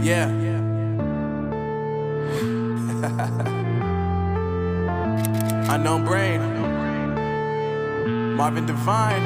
Yeah. Unknown Brain, Marvin Devine.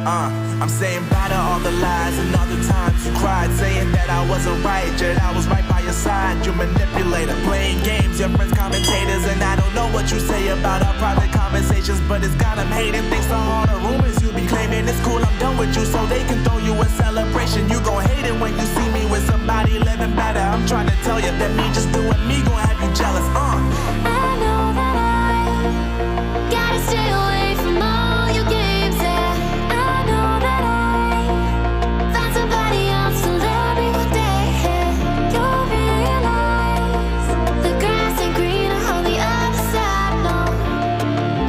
I'm saying bye to all the lies and all the times you cried, saying that I wasn't right, yet I was right by your side. You manipulator, playing games, your friends commentators, and I don't know what you say about our private conversations, but it's got them hating. Thanks to all the rumors you be claiming. It's cool, I'm done with you, so they can throw you a celebration. You gon' hate it when you see me with somebody living better. I'm trying to tell you that me just doing me gon' have you jealous. I know that I gotta stay away from all your games, yeah. I know that I found somebody else to love me one day, yeah. You'll realize the grass ain't greener on the other side, no.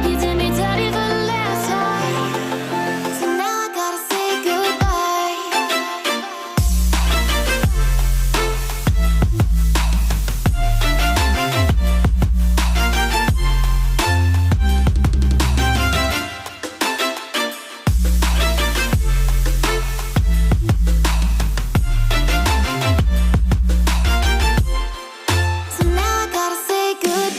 You did me dirty for the last time, so now I gotta say goodbye. So now I gotta say goodbye.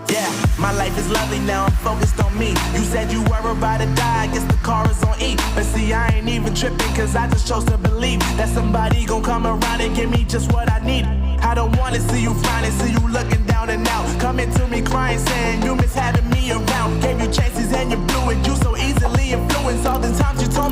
Yeah, my life is lovely now, I'm focused on me. You said you were about to die, I guess the car is on E. But see, I ain't even tripping, cause I just chose to believe that somebody gon' come around and give me just what I need. I don't wanna see you flying, see you looking down and out, coming to me crying, saying you miss having me around. Gave you chances and you blew it, you so easily influenced. All the times you told